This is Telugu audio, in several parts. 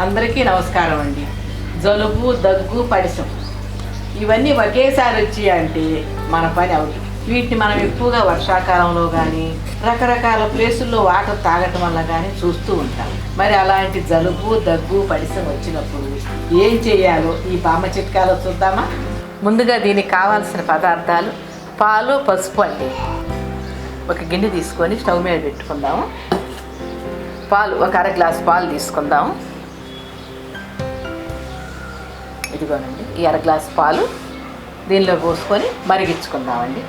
అందరికీ నమస్కారం అండి. జలుబు, దగ్గు, పడిసం ఇవన్నీ ఒకేసారి వచ్చాయంటే మన పని అవుతుంది. వీటిని మనం ఎక్కువగా వర్షాకాలంలో కానీ రకరకాల ప్లేసుల్లో వాటర్ తాగటం వల్ల కానీ చూస్తూ ఉంటాం. మరి అలాంటి జలుబు, దగ్గు, పడిసం వచ్చినప్పుడు ఏం చేయాలో ఈ బామ్మ చిట్కాలో చూద్దామా? ముందుగా దీనికి కావాల్సిన పదార్థాలు పాలు, పసుపు అండి. ఒక గిన్నె తీసుకొని స్టవ్ మీద పెట్టుకుందాము. పాలు ఒక అర గ్లాసు పాలు తీసుకుందాము. ఇదిగోనండి, ఈ అర గ్లాసు పాలు దీనిలో పోసుకొని మరిగించుకుందామండి.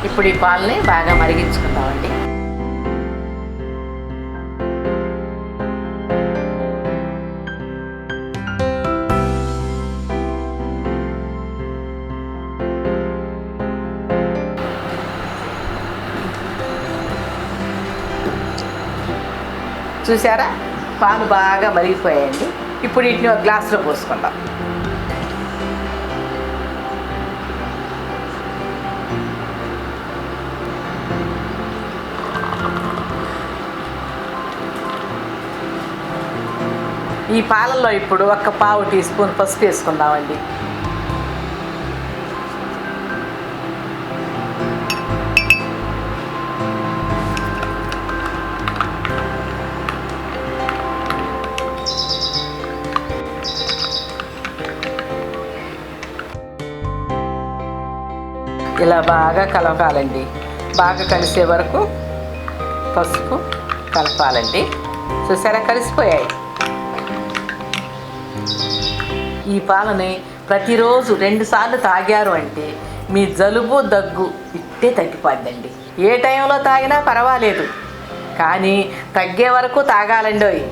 ఇప్పుడు ఈ పాలని బాగా మరిగించుకుందామండి. చూసారా, పాలు బాగా మరిగిపోయాయండి. ఇప్పుడు వీటిని ఒక గ్లాసులో పోసుకుందాం. ఈ పాలల్లో ఇప్పుడు ఒక పావు టీ స్పూన్ పసుపు వేసుకుందామండి. ఇలా బాగా కలపాలండి. బాగా కలిసే వరకు పసుపు కలపాలండి. చూసారా, కలిసిపోయాయి. ఈ పాలని ప్రతిరోజు 2 సార్లు తాగారు అంటే మీ జలుబు, దగ్గు ఇట్టే తగ్గిపోద్దండి. ఏ టైంలో తాగినా పర్వాలేదు, కానీ తగ్గే వరకు తాగాలండి.